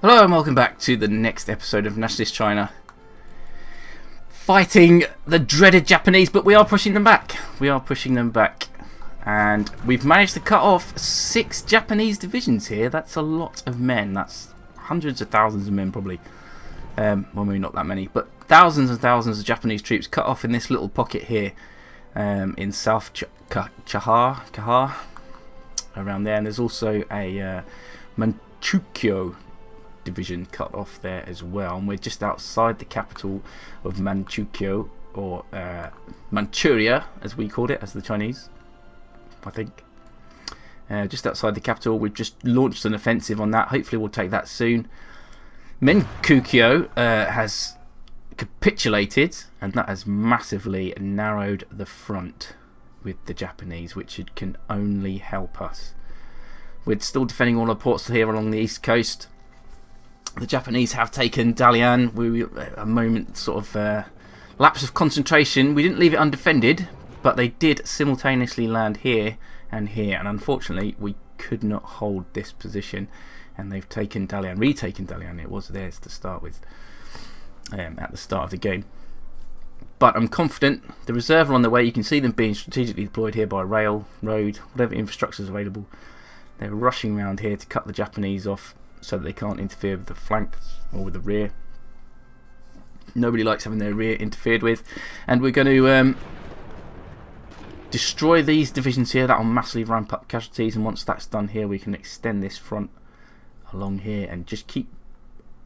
Hello and welcome back to the next episode of Nationalist China. Fighting the dreaded Japanese, but we are pushing them back. And we've managed to cut off 6 Japanese divisions here. That's a lot of men. That's hundreds of thousands of men probably. Well, maybe not that many, but thousands and thousands of Japanese troops cut off in this little pocket here in South Kahar, around there. And there's also a Manchukuo division cut off there as well, and we're just outside the capital of Manchukuo, or Manchuria as we called it, as the Chinese, I think. Just outside the capital. We've just launched an offensive on that. Hopefully we'll take that soon. Manchukuo has capitulated, and that has massively narrowed the front with the Japanese, which can only help us. We're still defending all our ports here along the east coast. The Japanese have taken Dalian. A moment sort of lapse of concentration. We didn't leave it undefended, but they did simultaneously land here and here, and unfortunately we could not hold this position, and they've taken Dalian, retaken Dalian. It was theirs to start with at the start of the game. But I'm confident the reserve are on the way. You can see them being strategically deployed here by rail, road, whatever infrastructure is available. They're rushing around here to cut the Japanese off, so that they can't interfere with the flanks or with the rear. Nobody likes having their rear interfered with. And we're going to destroy these divisions here. That will massively ramp up casualties, and once that's done here, we can extend this front along here and just keep...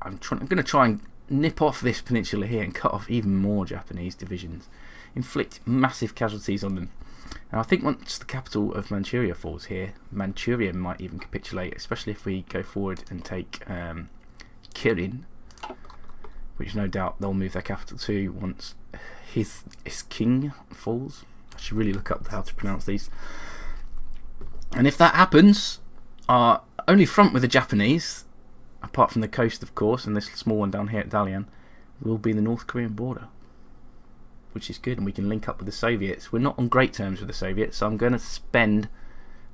I'm going to try and nip off this peninsula here and cut off even more Japanese divisions. Inflict massive casualties on them. And I think once the capital of Manchuria falls here, Manchuria might even capitulate, especially if we go forward and take Kirin, which no doubt they'll move their capital to once his king falls. I should really look up how to pronounce these. And if that happens, our only front with the Japanese, apart from the coast of course, and this small one down here at Dalian, will be the North Korean border, which is good, and we can link up with the Soviets. We're not on great terms with the Soviets, so I'm going to spend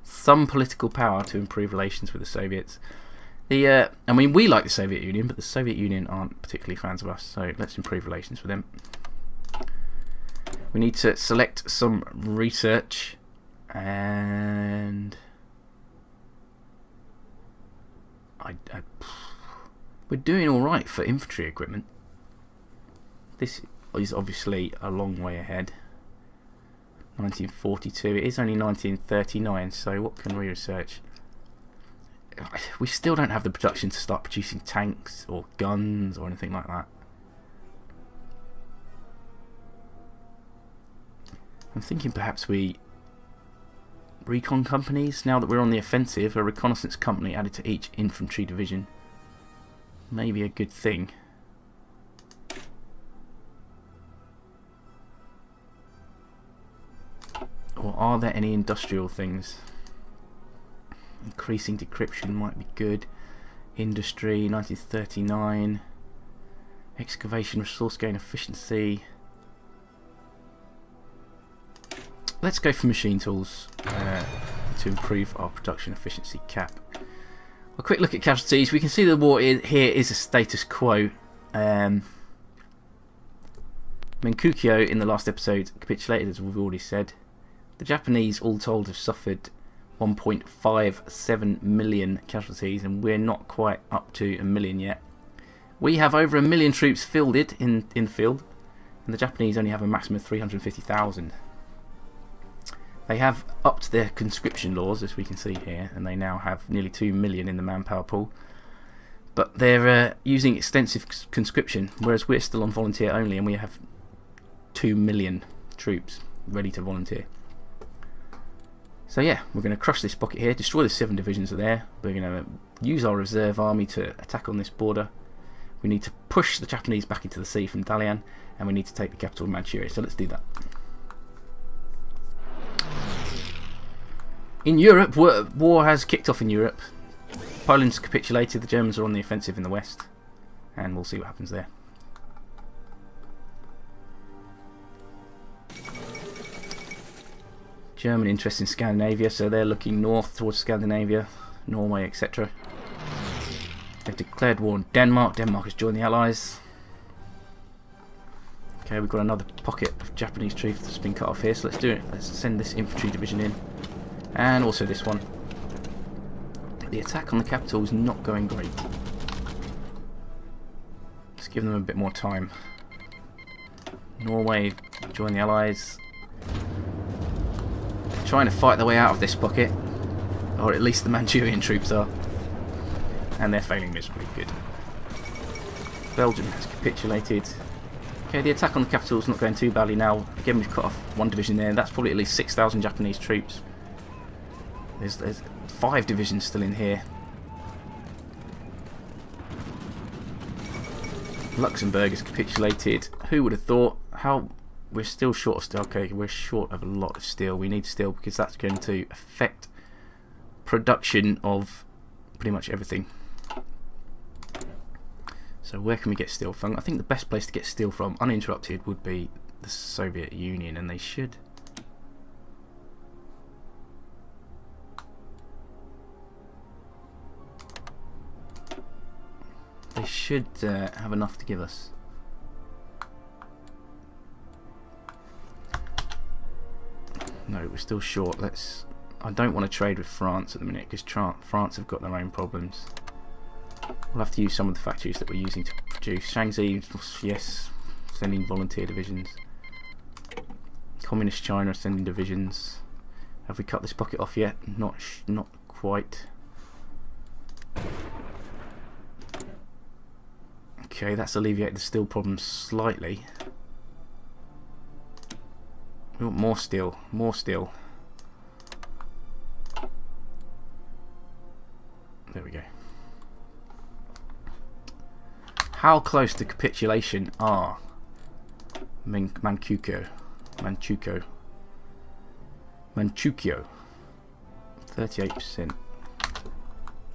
some political power to improve relations with the Soviets. I mean, we like the Soviet Union, but the Soviet Union aren't particularly fans of us, so let's improve relations with them. We need to select some research, and we're doing alright for infantry equipment. This is obviously a long way ahead. 1942. It is only 1939, so what can we research? We still don't have the production to start producing tanks or guns or anything like that. I'm thinking perhaps we recon companies, now that we're on the offensive, a reconnaissance company added to each infantry division. Maybe a good thing. Or are there any industrial things? Increasing decryption might be good. Industry, 1939. Excavation, resource gain efficiency. Let's go for machine tools to improve our production efficiency cap. A quick look at casualties. We can see the war here is a status quo. Manchukuo in the last episode capitulated, as we've already said. The Japanese, all told, have suffered 1.57 million casualties, and we're not quite up to 1 million yet. We have over 1 million troops fielded in the field, and the Japanese only have a maximum of 350,000. They have upped their conscription laws, as we can see here, and they now have nearly 2 million in the manpower pool. But they're using extensive conscription, whereas we're still on volunteer only, and we have 2 million troops ready to volunteer. So yeah, we're going to crush this pocket here, destroy the 7 divisions that are there. We're going to use our reserve army to attack on this border. We need to push the Japanese back into the sea from Dalian, and we need to take the capital of Manchuria. So let's do that. In Europe, war has kicked off in Europe. Poland's capitulated, the Germans are on the offensive in the west, and we'll see what happens there. German interest in Scandinavia, so they're looking north towards Scandinavia, Norway, etc. They've declared war on Denmark. Denmark has joined the Allies. Okay, we've got another pocket of Japanese troops that's been cut off here, so let's do it. Let's send this infantry division in. And also this one. The attack on the capital is not going great. Let's give them a bit more time. Norway join the Allies. They're trying to fight their way out of this pocket. Or at least the Manchurian troops are. And they're failing miserably. Good. Belgium has capitulated. Okay, the attack on the capital is not going too badly now. Again, we've cut off one division there. That's probably at least 6,000 Japanese troops. There's 5 divisions still in here. Luxembourg has capitulated. Who would have thought? How we're still short of steel. Okay, we're short of a lot of steel. We need steel because that's going to affect production of pretty much everything. So where can we get steel from? I think the best place to get steel from uninterrupted would be the Soviet Union, and they should have enough to give us. No, we're still short. I don't want to trade with France at the minute because France have got their own problems. We'll have to use some of the factories that we're using to produce. Shaanxi, yes, sending volunteer divisions. Communist China sending divisions. Have we cut this pocket off yet? Not quite. Okay, that's alleviated the steel problem slightly. We want more steel. More steel. There we go. How close to capitulation are Manchukuo? 38%.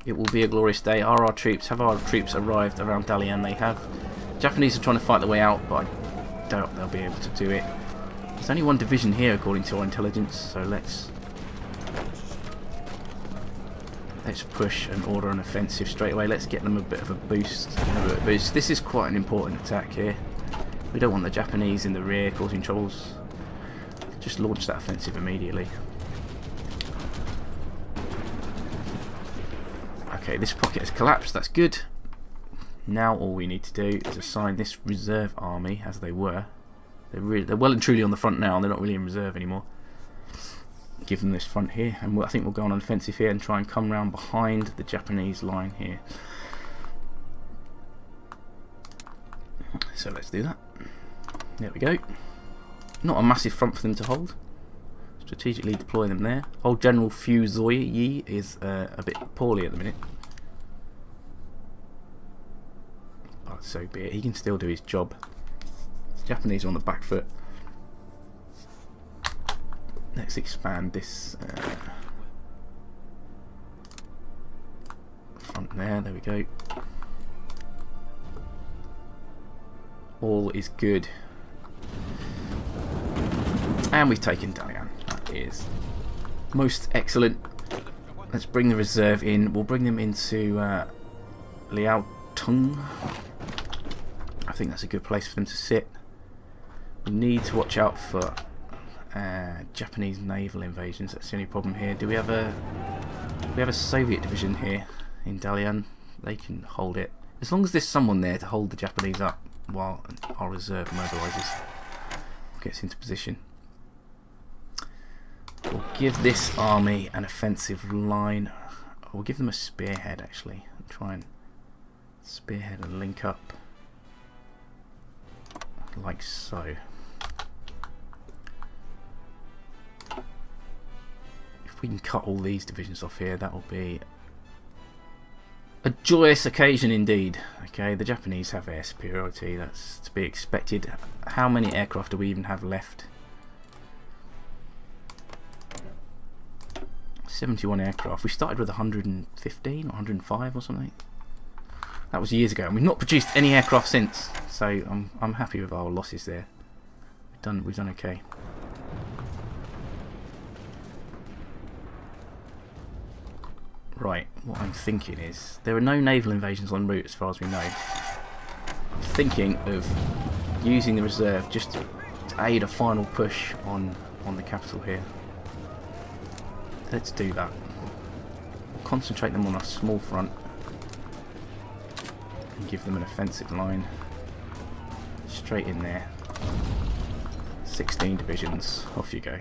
It will be a glorious day. Have our troops arrived around Dalian? They have. Japanese are trying to fight their way out, but I doubt they'll be able to do it. There's only one division here according to our intelligence, so let's push and order an offensive straight away. Let's get them a bit of a boost. This is quite an important attack here. We don't want the Japanese in the rear causing troubles. Just launch that offensive immediately. Okay, this pocket has collapsed. That's good. Now all we need to do is assign this reserve army, as they were. They're well and truly on the front now. They're not really in reserve anymore. Give them this front here, and I think we'll go on an offensive here and try and come round behind the Japanese line here. So let's do that. There we go. Not a massive front for them to hold. Strategically deploy them there. Old General Fu Zoyi is a bit poorly at the minute. But so be it. He can still do his job. Japanese are on the back foot. Let's expand this front there. There we go. All is good. And we've taken Dalian. That is most excellent. Let's bring the reserve in. We'll bring them into Liaotung. I think that's a good place for them to sit. We need to watch out for Japanese naval invasions. That's the only problem here. Do we have a Soviet division here in Dalian? They can hold it as long as there's someone there to hold the Japanese up while our reserve mobilises, gets into position. We'll give this army an offensive line. We'll give them a spearhead actually. Try and spearhead and link up like so. If we can cut all these divisions off here, that will be a joyous occasion indeed. Okay, the Japanese have air superiority, that's to be expected. How many aircraft do we even have left? 71 aircraft. We started with 115 or 105 or something. That was years ago, and we've not produced any aircraft since. So I'm happy with our losses there. We've done okay. Right, what I'm thinking is, there are no naval invasions en route as far as we know. I'm thinking of using the reserve just to aid a final push on the capital here. Let's do that. We'll concentrate them on a small front and give them an offensive line straight in there. 16 divisions, off you go.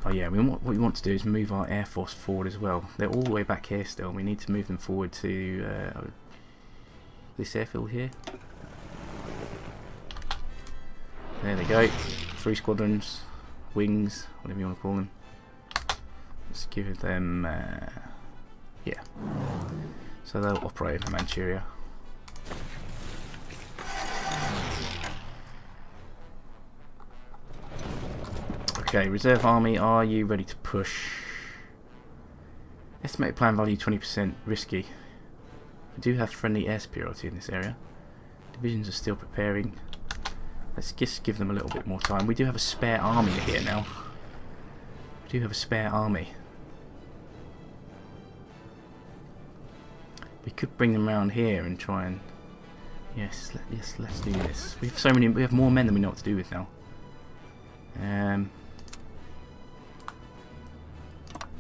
Oh yeah, what we want to do is move our air force forward as well. They're all the way back here still. We need to move them forward to this airfield here. There they go. 3 squadrons, wings, whatever you want to call them. Let's give them, yeah. So they'll operate in Manchuria. Okay, reserve army, are you ready to push? Estimated plan value 20%, risky. We do have friendly air superiority in this area. Divisions are still preparing. Let's just give them a little bit more time. We do have a spare army here now. We do have a spare army. We could bring them around here and try and... Yes, let's do this. We have so many. We have more men than we know what to do with now.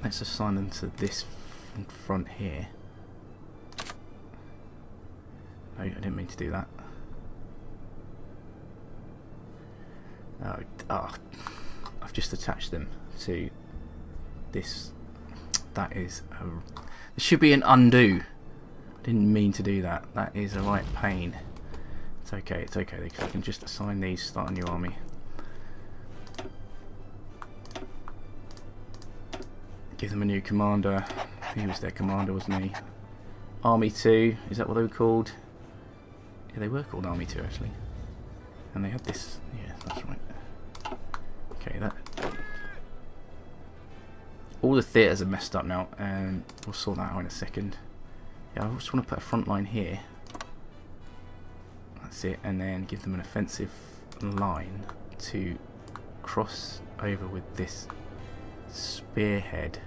Let's assign them to this front here. No, I didn't mean to do that. I've just attached them to this. That is there should be an undo. I didn't mean to do that. That is a right pain. It's okay, it's okay. I can just assign these, start a new army. Give them a new commander. He was their commander, wasn't he? Army 2, is that what they were called? Yeah, they were called Army 2 actually. And they had this, yeah, that's right. Okay, that... All the theatres are messed up now, and we'll sort that out in a second. Yeah, I just want to put a front line here. That's it, and then give them an offensive line to cross over with this spearhead,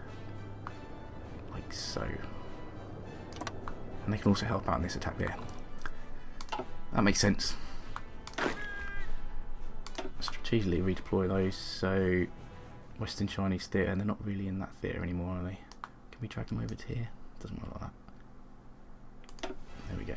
like so. And they can also help out in this attack there. That makes sense. Strategically redeploy those, so Western Chinese theatre, they're not really in that theatre anymore, are they? Can we drag them over to here? Doesn't work like that. There we go.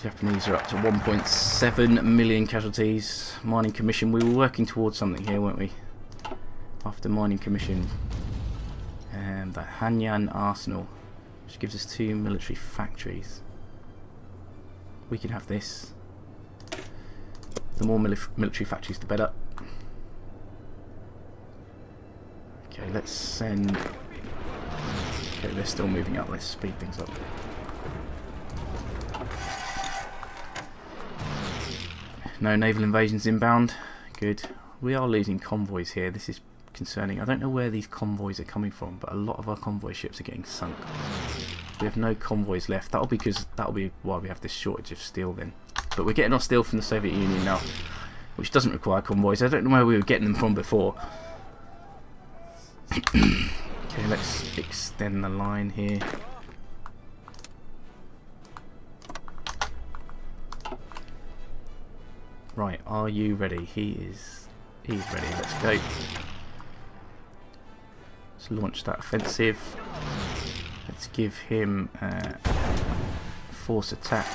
Japanese are up to 1.7 million casualties. Mining Commission, we were working towards something here, weren't we? After Mining Commission. And the Hanyang Arsenal, which gives us 2 military factories. We can have this. The more military factories, the better. Okay, let's send... Okay, they're still moving up. Let's speed things up. No naval invasions inbound. Good. We are losing convoys here. This is concerning. I don't know where these convoys are coming from, but a lot of our convoy ships are getting sunk. We have no convoys left. That'll be why we have this shortage of steel then. But we're getting our steel from the Soviet Union now, which doesn't require convoys. I don't know where we were getting them from before. Okay, let's extend the line here. Right, are you ready? He's ready. Let's go. Let's launch that offensive. Let's give him force attack.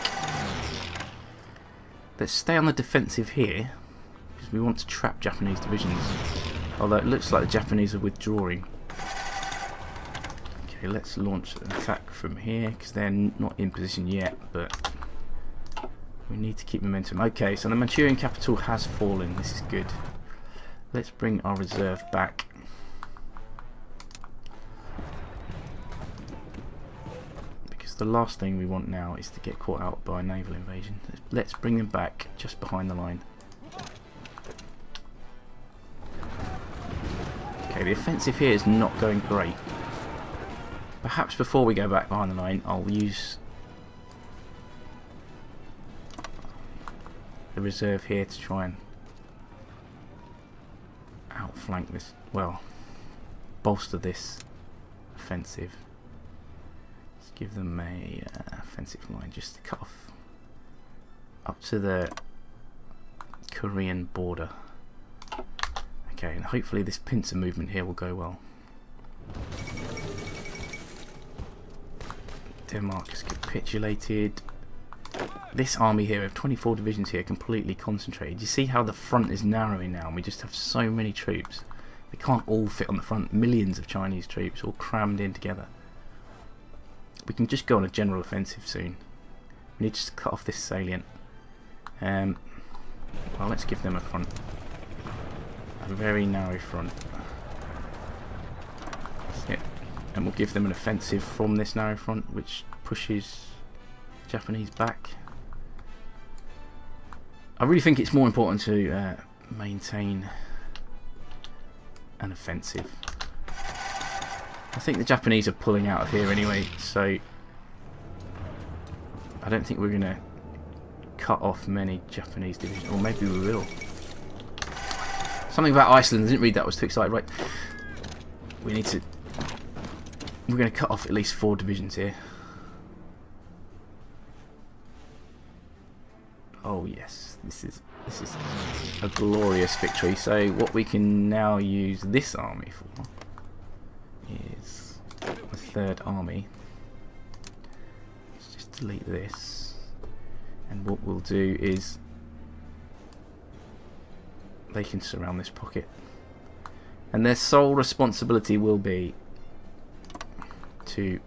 Let's stay on the defensive here because we want to trap Japanese divisions. Although it looks like the Japanese are withdrawing. Okay, let's launch an attack from here because they're not in position yet, but we need to keep momentum. Okay, so the Manchurian capital has fallen. This is good. Let's bring our reserve back. Because the last thing we want now is to get caught out by a naval invasion. Let's bring them back just behind the line. Okay, the offensive here is not going great. Perhaps before we go back behind the line, I'll use the reserve here to try and outflank this, well, bolster this offensive. Let's give them a offensive line just to cut off up to the Korean border. Okay, and hopefully this pincer movement here will go well. Denmark has capitulated. This army here of 24 divisions here completely concentrated. You see how the front is narrowing now, and we just have so many troops. They can't all fit on the front. Millions of Chinese troops all crammed in together. We can just go on a general offensive soon. We need to cut off this salient. Well, let's give them a front. A very narrow front. That's it. And we'll give them an offensive from this narrow front, which pushes the Japanese back. I really think it's more important to maintain an offensive. I think the Japanese are pulling out of here anyway, so I don't think we're going to cut off many Japanese divisions, or maybe we will. Something about Iceland, I didn't read that, I was too excited. Right, we're going to cut off at least 4 divisions here. Oh yes, this is a glorious victory. So what we can now use this army for is the 3rd army. Let's just delete this, and what we'll do is they can surround this pocket, and their sole responsibility will be to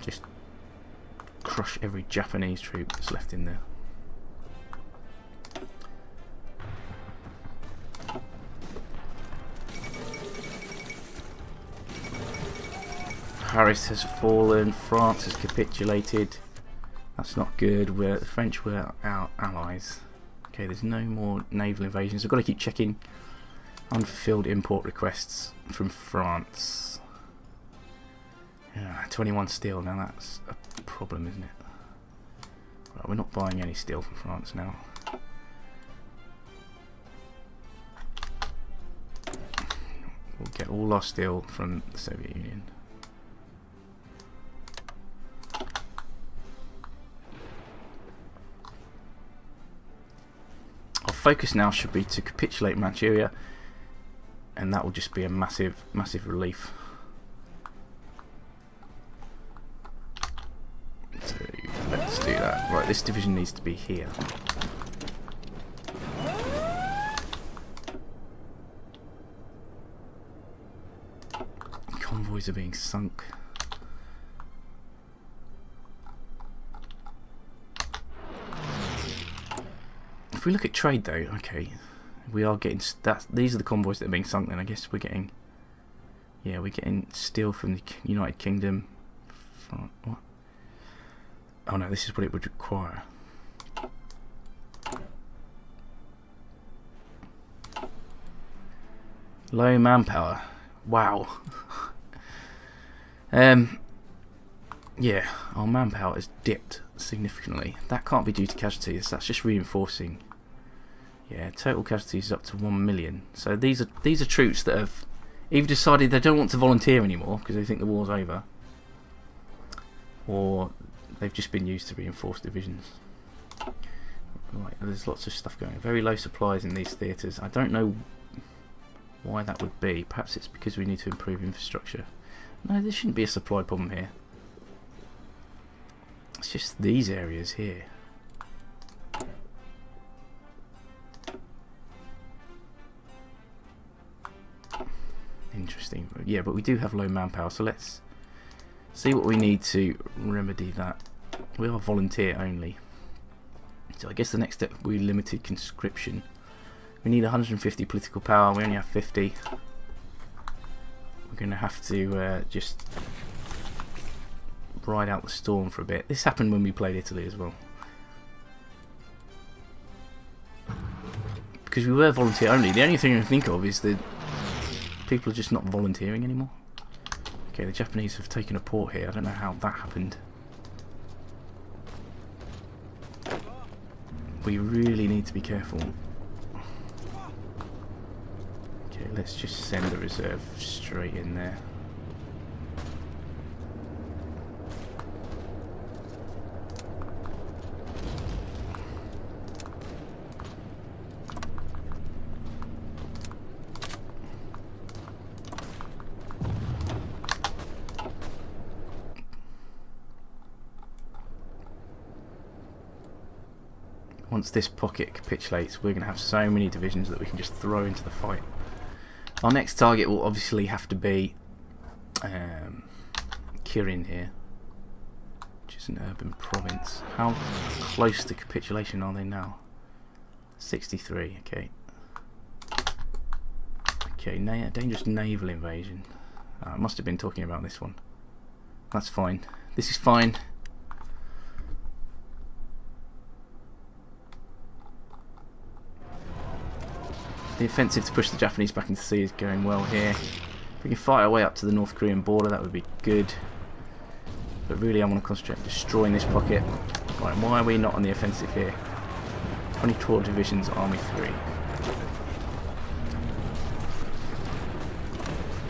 just crush every Japanese troop that's left in there. Paris has fallen, France has capitulated. That's not good. The French were our allies. Okay, there's no more naval invasions. I've got to keep checking unfulfilled import requests from France. Yeah, 21 steel. Now that's a problem, isn't it? Right, we're not buying any steel from France now. We'll get all our steel from the Soviet Union. Our focus now should be to capitulate Manchuria, and that will just be a massive, massive relief. So let's do that. Right, this division needs to be here. Convoys are being sunk. If we look at trade though, okay, we are getting these are the convoys that are being sunk. Then I guess we're getting, yeah, we're getting steel from the United Kingdom. What? Oh no, this is what it would require. Low manpower. Wow. Yeah, our manpower has dipped significantly. That can't be due to casualties. That's just reinforcing. Yeah, total casualties is up to 1 million. So these are troops that have either decided they don't want to volunteer anymore because they think the war's over, or they've just been used to reinforced divisions. Right, there's lots of stuff going on. Very low supplies in these theatres. I don't know why that would be. Perhaps it's because we need to improve infrastructure. No, there shouldn't be a supply problem here. It's just these areas here. Interesting. Yeah, but we do have low manpower, so let's see what we need to remedy that. We are volunteer only. So I guess the next step will be limited conscription. We need 150 political power, we only have 50. We're going to have to just ride out the storm for a bit. This happened when we played Italy as well. Because we were volunteer only. The only thing I can think of is that people are just not volunteering anymore. Okay, the Japanese have taken a port here. I don't know how that happened. we really need to be careful. Okay, let's just send the reserve straight in there. Once this pocket capitulates, we're going to have so many divisions that we can just throw into the fight. Our next target will obviously have to be Kirin here, which is an urban province. How close to capitulation are they now? 63, okay. Okay, dangerous naval invasion. I must have been talking about this one. That's fine. This is fine. The offensive to push the Japanese back into the sea is going well here. If we can fight our way up to the North Korean border, that would be good. But really I want to concentrate on destroying this pocket. Right, why are we not on the offensive here? 24 divisions, Army 3.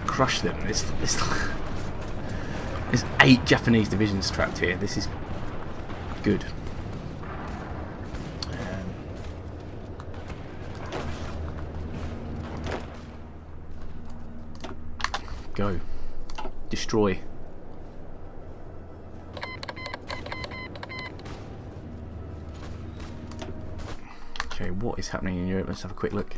Crush them. There's 8 Japanese divisions trapped here. This is good. Go. Destroy. Okay, what is happening in Europe? Let's have a quick look.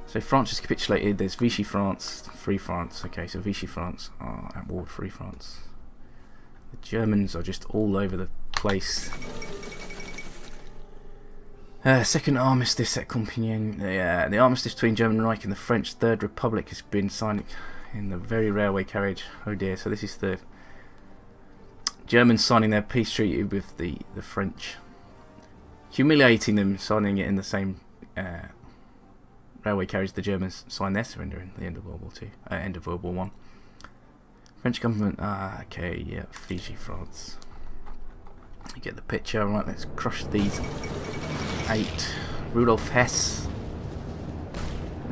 So France has capitulated. There's Vichy France, Free France. Okay, so Vichy France are at war with Free France. The Germans are just all over the place. Second armistice at Compiègne. The armistice between German Reich and the French Third Republic has been signed in the very railway carriage. Oh dear, so this is the Germans signing their peace treaty with the French, humiliating them, signing it in the same railway carriage the Germans signed their surrender in the end of World War II, end of World War One. French government, okay, yeah, Fiji, France. You get the picture. Right, let's crush these 8. Rudolf Hess.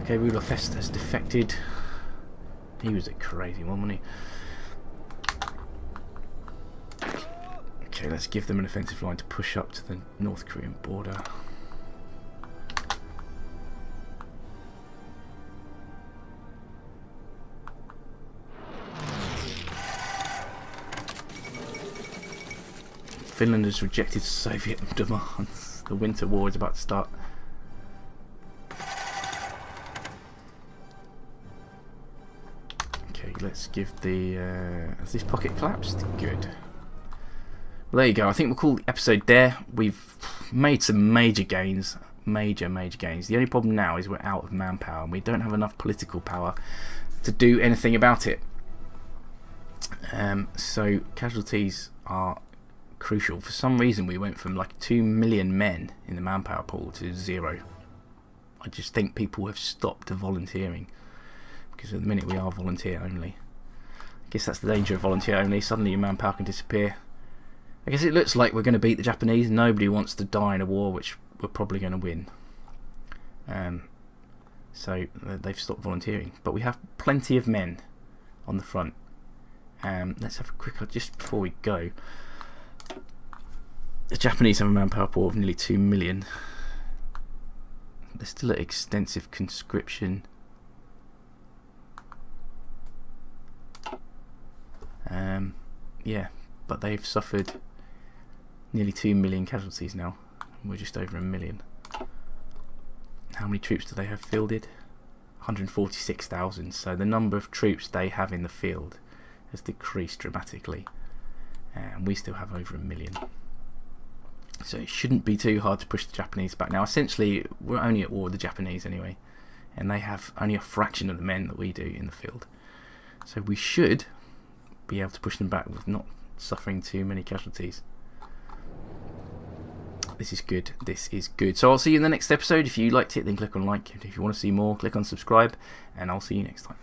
Okay, Rudolf Hess has defected. He was a crazy one, wasn't he? Okay, let's give them an offensive line to push up to the North Korean border. Finland has rejected Soviet demands. The Winter War is about to start. Let's give the... has this pocket collapsed? Good. Well, there you go. I think we'll call the episode there. We've made some major gains. Major gains. The only problem now is we're out of manpower and we don't have enough political power to do anything about it. So casualties are crucial. For some reason we went from like 2 million men in the manpower pool to 0. I just think people have stopped volunteering. Because at the minute we are volunteer only. I guess that's the danger of volunteer only. Suddenly your manpower can disappear. I guess it looks like we're going to beat the Japanese. Nobody wants to die in a war which we're probably going to win. So they've stopped volunteering. But we have plenty of men on the front. Let's have a quick, just before we go. The Japanese have a manpower pool of nearly 2 million. They're still at extensive conscription. Yeah, but they've suffered nearly 2 million casualties now. We're just over 1 million. How many troops do they have fielded? 146,000. So the number of troops they have in the field has decreased dramatically, and we still have over 1 million. So it shouldn't be too hard to push the Japanese back. Now essentially we're only at war with the Japanese anyway, and they have only a fraction of the men that we do in the field. So we should be able to push them back with not suffering too many casualties. This is good. This is good. So I'll see you in the next episode. If you liked it, then click on like. If you want to see more, click on subscribe, and I'll see you next time.